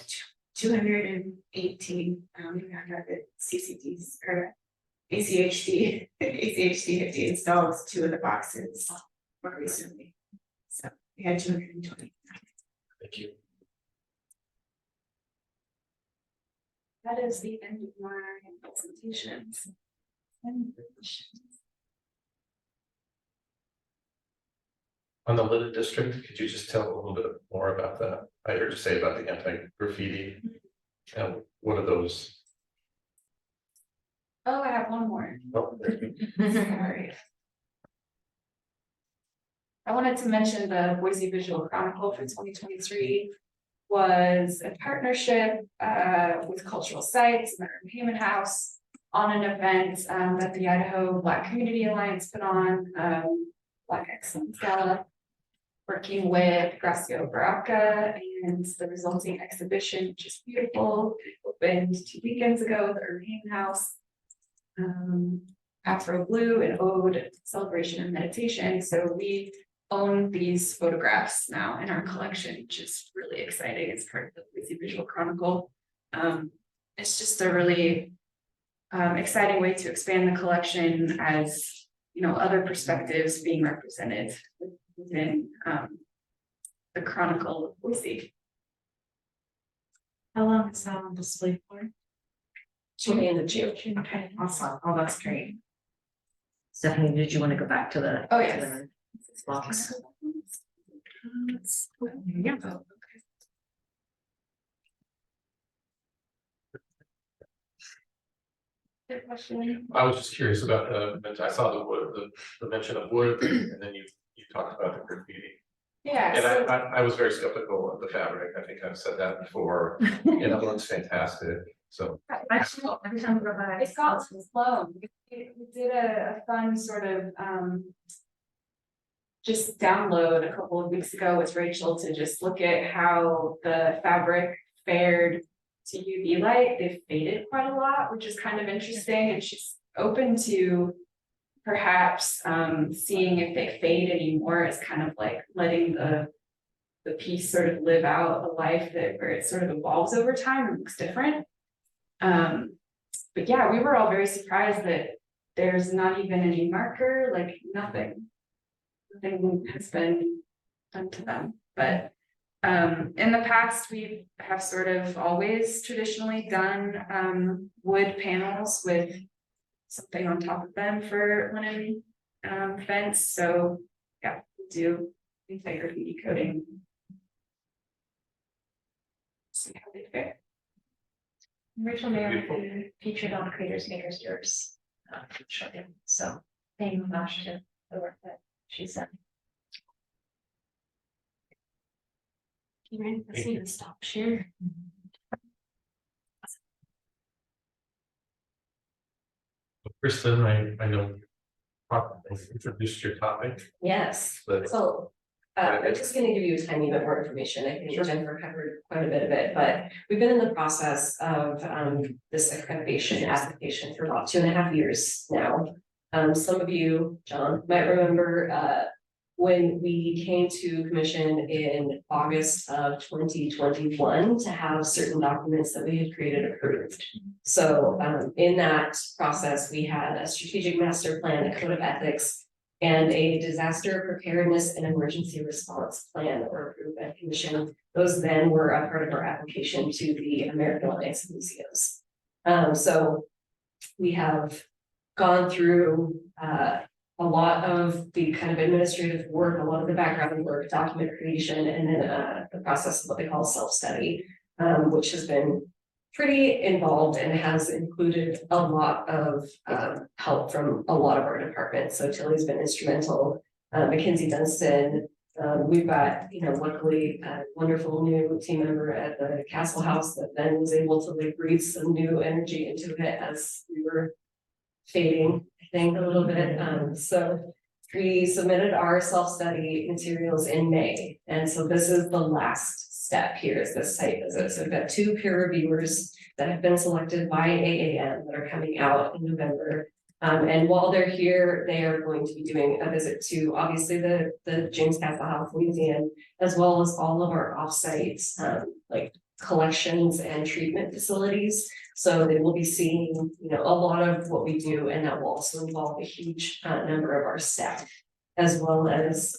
218, we have the CCDs or ACHD, ACHD 50 installed 2 of the boxes more recently. So we had 220. Thank you. That is the end of my presentations. On the Lidded District, could you just tell a little bit more about that? I heard you say about the anti-graffiti. And what are those? Oh, I have one more. Oh, Sorry. I wanted to mention the Boise Visual Chronicle for 2023 was a partnership with Cultural Sites and the Hammond House on an event that the Idaho Black Community Alliance put on, Black Excellence Gala, working with Gracio Baraka and the resulting exhibition, which is beautiful. It opened 2 weekends ago at the Urban Hammond House. Afro Blue, an ode, celebration and meditation. So we own these photographs now in our collection, which is really exciting. It's part of the Boise Visual Chronicle. It's just a really exciting way to expand the collection, as you know, other perspectives being represented within the Chronicle of Boise. How long is that on display for? Till the end of June. Okay, awesome. Oh, that's great. Stephanie, did you want to go back to the? Oh, yes. to the box? Yeah. Good question. I was just curious about I saw the wood, the mention of wood, and then you talked about the graffiti. Yeah. And So I was very skeptical of the fabric. I think I've said that before. And it looks fantastic. So Actually, every time we go by. it's got slow. We did a fun sort of just download a couple of weeks ago with Rachel to just look at how the fabric fared to UV light. They've faded quite a lot, which is kind of interesting, and she's open to perhaps seeing if they fade anymore as kind of like letting the piece sort of live out a life that where it sort of evolves over time and looks different. But yeah, we were all very surprised that there's not even any marker, like nothing has been done to them. But in the past, we have sort of always traditionally done wood panels with something on top of them for linen fence. So yeah, we do anti-graffiti coating. See how they fit. Rachel Mayer be featured on Creators Makers Yours. Shortly. So thank you much to the work that she's done. Let's see the stop share. Kristen, I know you introduced your topic, Yes, but so I'm just gonna give you a tiny bit more information. I think Jennifer covered quite a bit of it, but we've been in the process of this accreditation application for about 2.5 years now. Some of you, John, might remember when we came to commission in August of 2021 to have certain documents that we had created approved. So in that process, we had a strategic master plan, a code of ethics, and a disaster preparedness and emergency response plan that were approved by the commission. Those then were a part of our application to the American Alliance of Museums. So we have gone through a lot of the kind of administrative work, a lot of the background work, document creation, and then the process of what they call self-study, which has been pretty involved and has included a lot of help from a lot of our departments. So Tilly's been instrumental, Mackenzie Dunstan. We've got, luckily a wonderful new team member at the Castle House that then was able to like breathe some new energy into it as we were fading, I think, a little bit. So we submitted our self-study materials in May. And so this is the last step here is this site visit. So we've got 2 peer reviewers that have been selected by AAM that are coming out in November. And while they're here, they are going to be doing a visit to obviously the James Castle House Museum, as well as all of our offsites, like collections and treatment facilities. So they will be seeing, a lot of what we do, and that will also involve a huge number of our staff, as well as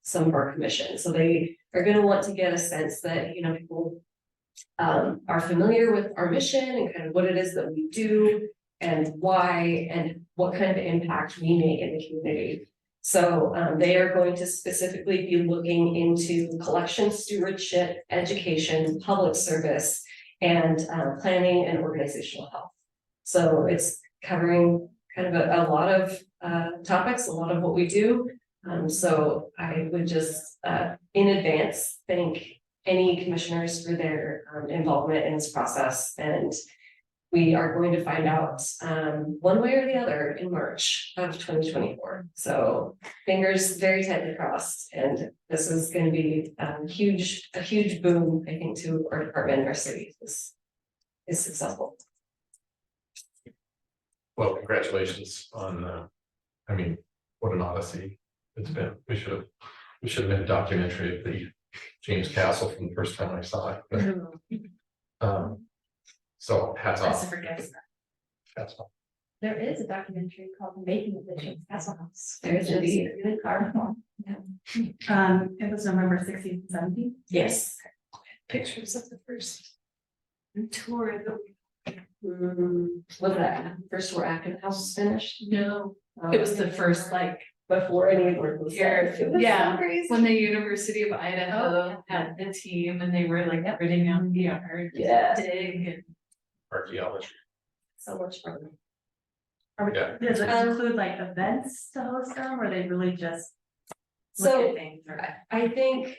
some of our commissions. So they are going to want to get a sense that, people are familiar with our mission and kind of what it is that we do and why and what kind of impact we make in the community. So they are going to specifically be looking into collection stewardship, education, public service, and planning and organizational health. So it's covering kind of a lot of topics, a lot of what we do. So I would just in advance thank any commissioners for their involvement in this process. And we are going to find out one way or the other in March of 2024. So fingers very tightly crossed. And this is going to be a huge boom, I think, to our department, our city is successful. Well, congratulations on, what an odyssey it's been. We should have made a documentary of the James Castle from the first time I saw it. But, so hats off. Hats off. There is a documentary called The Making of the James Castle House. There is indeed. Really powerful. It was November 16th, 17th. Yes. Pictures of the first tour of the. Was that first tour after the house was finished? No, it was the first Before any work was year. done. Yeah, when the University of Idaho had the team and they were ripping out the yard. Yeah. Dig and. Archaeology. So much fun. Yeah. Does it include events to host them, or they really just look So at things? Or... I think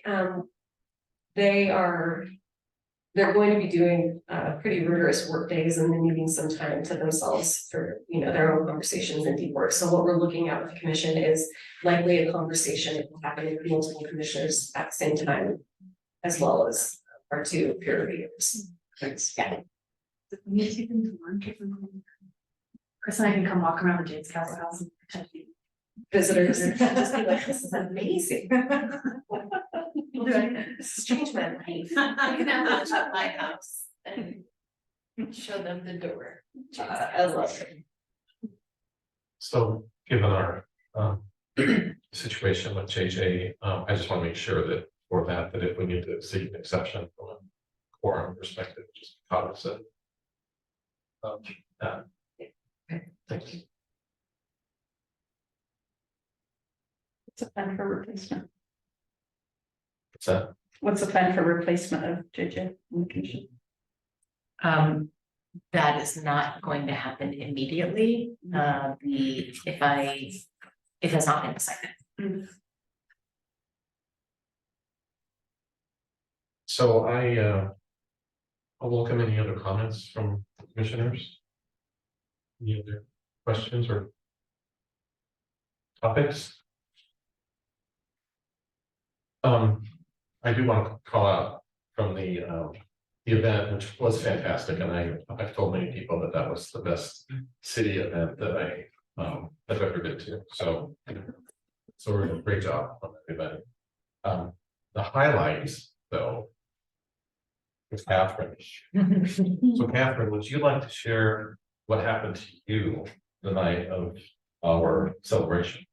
they're going to be doing pretty rigorous work days and then needing some time to themselves for their own conversations and deep work. So what we're looking at with the commission is likely a conversation that will happen with multiple commissioners at the same time, as well as our 2 peer reviewers. Yeah. Chris and I can come walk around the James Castle House and pretend to be Visitors just be like, this is amazing. We'll do anything. This has changed my life. You can have lunch at my house and show them the door. I love it. So given our situation with JJ, I just want to make sure that for that if we need to seek an exception from a quorum perspective, just cognizant of that. Thank you. What's the plan for replacement? What's that? What's the plan for replacement of JJ on the commission? That is not going to happen immediately. It has not been decided. So I'll welcome any other comments from commissioners. Any other questions or topics? I do want to call out from the event, which was fantastic, and I've told many people that was the best city event that I've ever been to. So we're doing a great job on everybody. The highlights, though, with Catherine. So Catherine, would you like to share what happened to you the night of our celebration?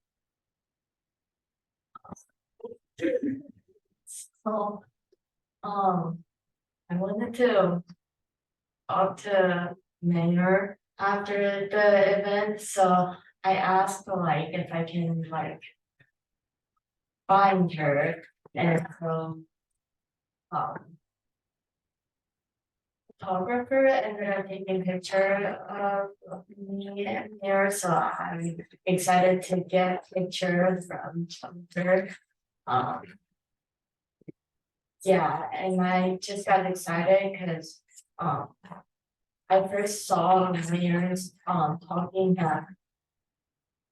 So, I wanted to talk to Mayor after the event, so I asked if I can find her, and so photographer ended up taking picture of me there, so I'm excited to get pictures from her. Yeah, and I just got excited because I first saw Mayor's talking that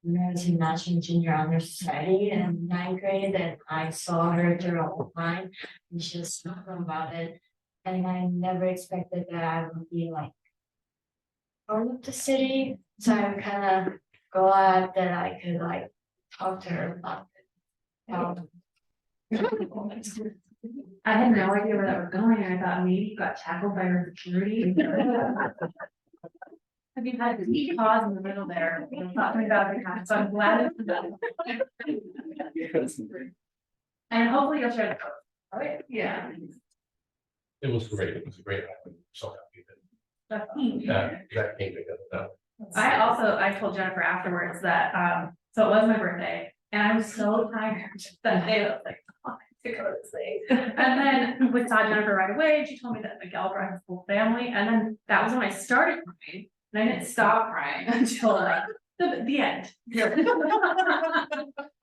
American National Junior Honor Society in 9th grade, and I saw her through online and she was talking about it. And I never expected that I would be like part of the city, so I'm kind of glad that I could like talk to her about it. I had no idea where that was going, and I thought maybe you got tackled by her security. Have you had to pause in the middle there, talking about the kind, so I'm glad it's. And hopefully you'll share the post. Oh, yeah. It was great. It was a great. I'm so happy That's that came together. I told Jennifer afterwards that, so it was my birthday, and I was so tired that day, I was like, oh, I have to go to sleep. And then we saw Jennifer right away, and she told me that Miguel brought his whole family, and then that was when I started crying, and I didn't stop crying until like the end.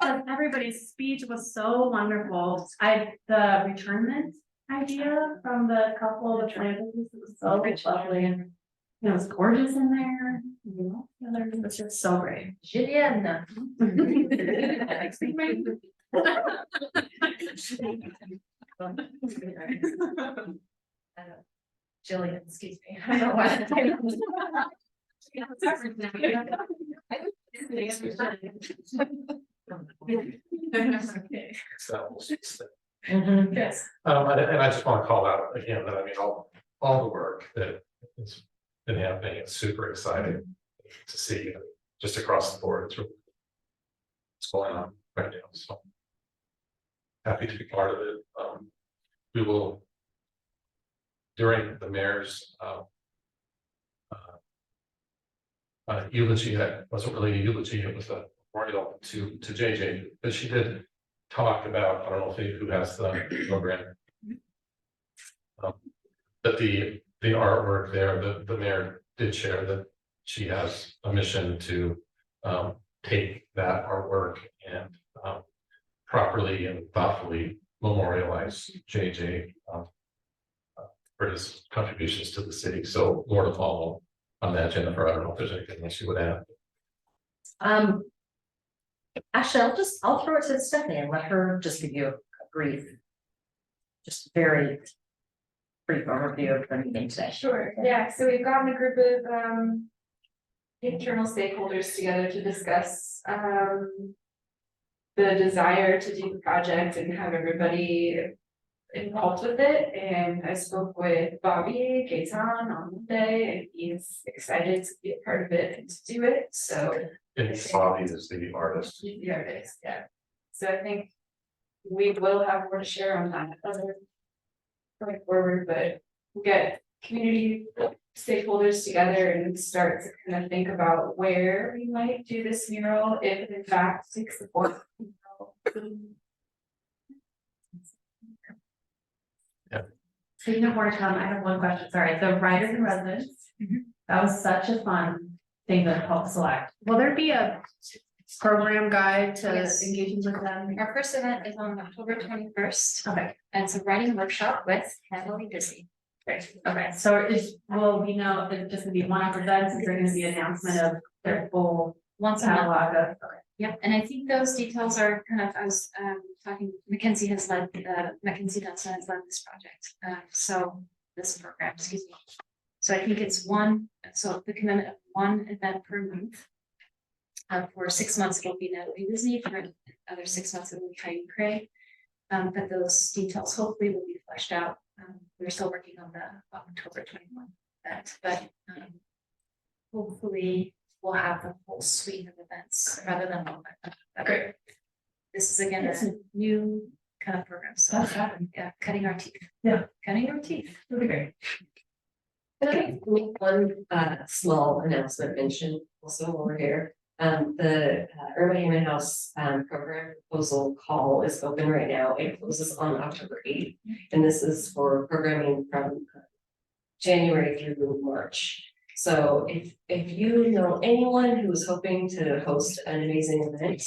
And everybody's speech was so wonderful. The returnment idea from the couple, the Trampers, it was so lovely, and it was gorgeous in there. You know, it was just so great. Juliana. Jillian, excuse me. I don't know why. Yes. And I just want to call out again that I mean, all the work that has been happening, it's super exciting to see just across the board. It's really what's going on right now. So happy to be part of it. We will during the mayor's eulogy, that wasn't really a eulogy, it was a memorial to JJ, but she did talk about, I don't know if who has the program. But the artwork there, the mayor did share that she has a mission to take that artwork and properly and thoughtfully memorialize JJ for his contributions to the city. So more to follow on that, Jennifer. I don't know if there's anything else you would add. Actually, I'll throw it to Stephanie and let her just give you a brief, just very brief overview of the meeting today. Sure, yeah, so we've gotten a group of internal stakeholders together to discuss the desire to do the project and have everybody involved with it. And I spoke with Bobby Gaetan on Monday, and he's excited to be a part of it and to do it, so. And Bobby is the artist. He's the artist, yeah. So I think we will have more to share on that other going forward, but we'll get community stakeholders together and start to kind of think about where we might do this mural, if in fact seeks support. Speaking of more to come, I have one question, sorry, the writers and residents, that was such a fun thing to help select. Will there be a program guide to Yes. engaging with them? Our first event is on October 21st, Okay, and it's a writing workshop with Natalie Disney. great, okay, so will we know if it's just gonna be one-off events, is there gonna be an announcement of their full Once a month. catalog of? Okay. Yep, and I think those details are kind of, I was talking, Mackenzie has led, Mackenzie Dunson has led this project, this program, excuse me. So I think it's so the commitment of one event per month. For 6 months, it'll be Natalie Disney, for another 6 months, it will be Heidi Craig. But those details hopefully will be fleshed out. We're still working on the October 21 event, but hopefully we'll have the whole suite of events rather than one. Great. This is again, a new kind of program, so yeah, cutting our teeth. Yeah. Cutting our teeth. That'd be great. Can I make one small announcement mention also while we're here? The Urban Human House program proposal call is open right now. It closes on October 8th. And this is for programming from January through March. So if you know anyone who is hoping to host an amazing event,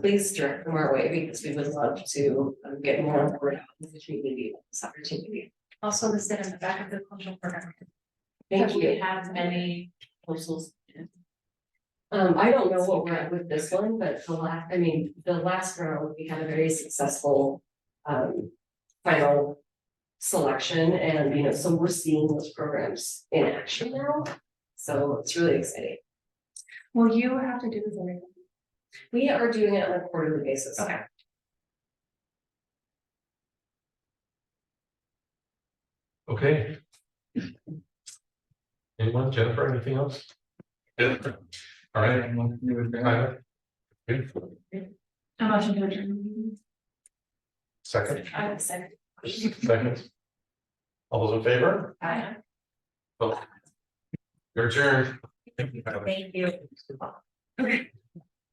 please direct them our way because we would love to get more on board with the community with this opportunity. Also listed in the back of the cultural program. Thank Have we you. had many proposals? I don't know what we're at with this one, but the last round, we had a very successful final selection and, you know, so we're seeing those programs in action now. So it's really exciting. Will you have to do this every? We are doing it on a quarterly basis. Okay. Okay. Anyone, Jennifer, anything else? Good. All right. Tyler? Good. A motion to adjourn. Second, I would say. second. All those in favor? Aye. You're adjourned. Thank you. Thank you.